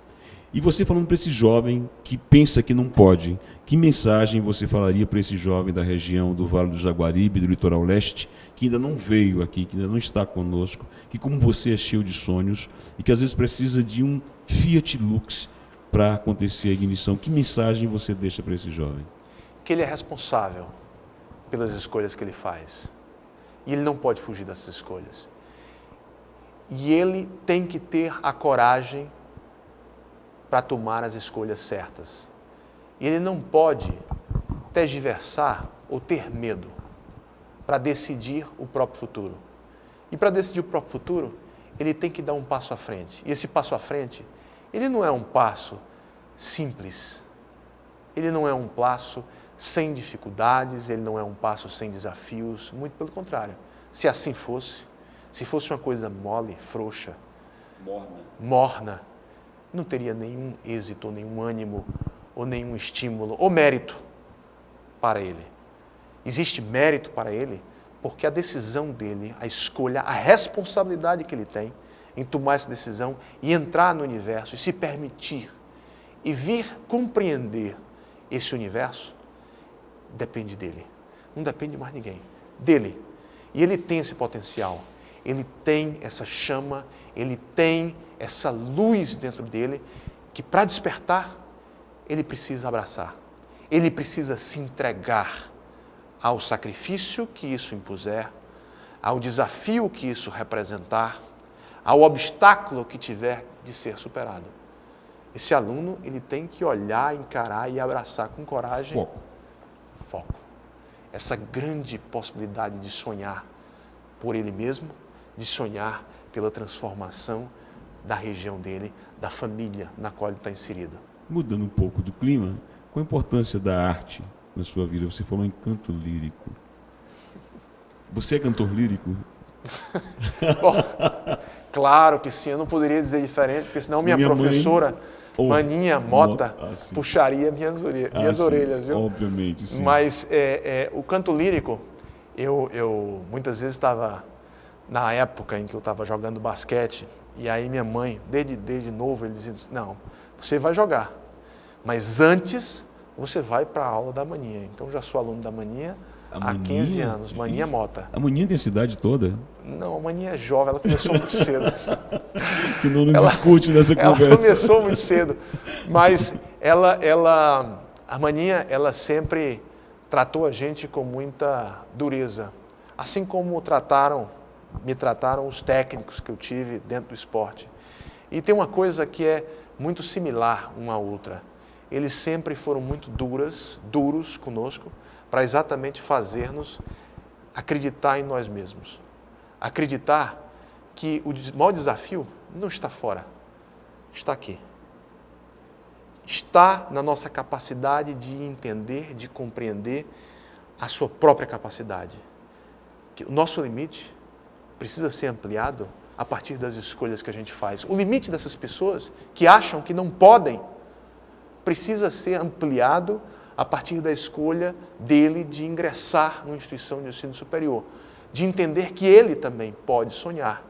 E você falando para esse jovem que pensa que não pode, que mensagem você falaria para esse jovem da região do Vale do Jaguaribe, do Litoral Leste, que ainda não veio aqui, que ainda não está conosco, que como você é cheio de sonhos e que às vezes precisa de um Fiat Lux para acontecer a ignição? Que mensagem você deixa para esse jovem?
Que ele é responsável pelas escolhas que ele faz. E ele não pode fugir dessas escolhas. E ele tem que ter a coragem para tomar as escolhas certas. E ele não pode tergiversar ou ter medo para decidir o próprio futuro. E para decidir o próprio futuro, ele tem que dar um passo à frente. E esse passo à frente, ele não é um passo simples. Ele não é um passo sem dificuldades, ele não é um passo sem desafios, muito pelo contrário. Se assim fosse, se fosse uma coisa mole, frouxa, morna, não teria nenhum êxito, ou nenhum ânimo, ou nenhum estímulo, ou mérito para ele. Existe mérito para ele porque a decisão dele, a escolha, a responsabilidade que ele tem em tomar essa decisão e entrar no universo e se permitir e vir compreender esse universo, depende dele. Não depende de mais ninguém. Dele. E ele tem esse potencial. Ele tem essa chama, ele tem essa luz dentro dele que, para despertar, ele precisa abraçar. Ele precisa se entregar ao sacrifício que isso impuser, ao desafio que isso representar, ao obstáculo que tiver de ser superado. Esse aluno, ele tem que olhar, encarar e abraçar com coragem.
Foco.
Foco. Essa grande possibilidade de sonhar por ele mesmo, de sonhar pela transformação da região dele, da família na qual ele está inserido.
Mudando um pouco do clima, qual a importância da arte na sua vida? Você falou em canto lírico. Você é cantor lírico?
Bom, claro que sim, eu não poderia dizer diferente, porque senão minha professora, Maninha Mota, puxaria minhas orelhas, viu?
Obviamente, sim.
Mas o canto lírico, eu muitas vezes estava, na época em que eu estava jogando basquete, e aí minha mãe, desde novo, ele dizia, não, você vai jogar, mas antes você vai para a aula da Maninha. Então já sou aluno da Maninha há 15 anos, Maninha Mota.
A Maninha tem a cidade toda?
Não, a Maninha é jovem, ela começou muito cedo.
Que não nos escute nessa conversa.
Ela começou muito cedo, mas a Maninha, ela sempre tratou a gente com muita dureza, assim como me trataram os técnicos que eu tive dentro do esporte. E tem uma coisa que é muito similar uma à outra. Eles sempre foram muito duros conosco, para exatamente fazer-nos acreditar em nós mesmos. Acreditar que o maior desafio não está fora, está aqui. Está na nossa capacidade de entender, de compreender a sua própria capacidade. Que o nosso limite precisa ser ampliado a partir das escolhas que a gente faz. O limite dessas pessoas que acham que não podem precisa ser ampliado a partir da escolha dele de ingressar numa instituição de ensino superior, de entender que ele também pode sonhar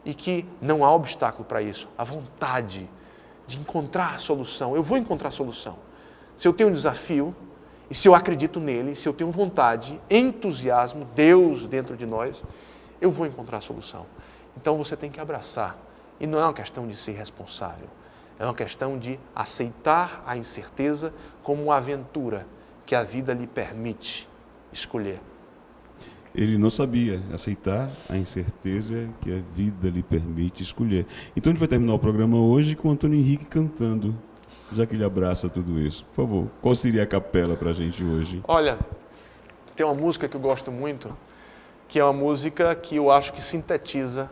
e que não há obstáculo para isso, a vontade de encontrar a solução. Eu vou encontrar a solução. Se eu tenho um desafio e se eu acredito nele, se eu tenho vontade, entusiasmo, Deus dentro de nós, eu vou encontrar a solução. Então você tem que abraçar. E não é uma questão de ser responsável. É uma questão de aceitar a incerteza como uma aventura que a vida lhe permite escolher.
Ele não sabia aceitar a incerteza que a vida lhe permite escolher. Então a gente vai terminar o programa hoje com o Antônio Henrique cantando, já que ele abraça tudo isso. Por favor, qual seria a capela para a gente hoje?
Olha, tem uma música que eu gosto muito, que é uma música que eu acho que sintetiza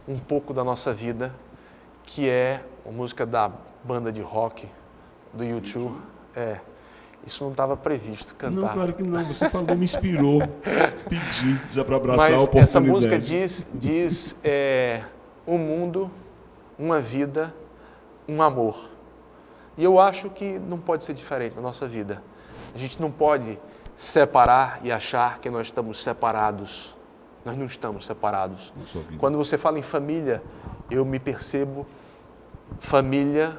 um pouco da nossa vida, que é a música da banda de rock, do U2. Isso não estava previsto, cantar.
Não, claro que não. Você falou, me inspirou. Pedi já para abraçar
Mas
a oportunidade.
Essa música diz um mundo, uma vida, um amor. E eu acho que não pode ser diferente na nossa vida. A gente não pode separar e achar que nós estamos separados. Nós não estamos separados. Quando você fala em família, eu me percebo família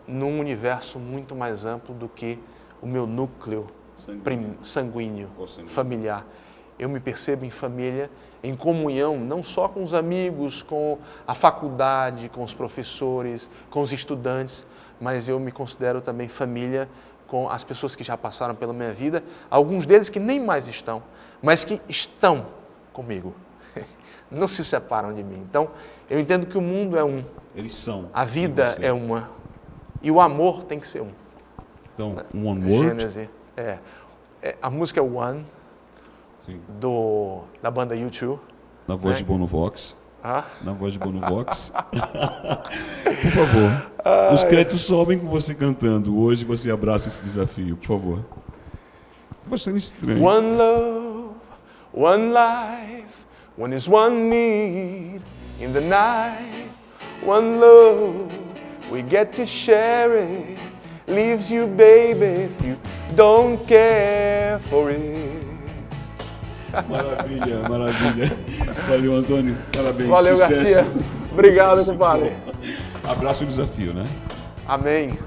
num universo muito mais amplo do que o meu núcleo sanguíneo, familiar. Eu me percebo em família, em comunhão, não só com os amigos, com a faculdade, com os professores, com os estudantes, mas eu me considero também família com as pessoas que já passaram pela minha vida, alguns deles que nem mais estão, mas que estão comigo. Não se separam de mim. Então, eu entendo que o mundo é um.
Eles são.
A vida é uma. E o amor tem que ser um.
Então, One Word.
Gênese. A música é One, da banda U2.
Na voz de Bono Vox.
Ah?
Na voz de Bono Vox. Por favor. Os créditos sobem com você cantando. Hoje você abraça esse desafio, por favor. bastante estranho.
One love, one life, one is one need in the night. One love, we get to share it. Leaves you, baby, if you don't care for it.
Maravilha, maravilha. Valeu, Antônio. Parabéns.
Valeu,
sucesso.
Garcia. Obrigado, compadre.
Abraço o desafio, né?
Amém.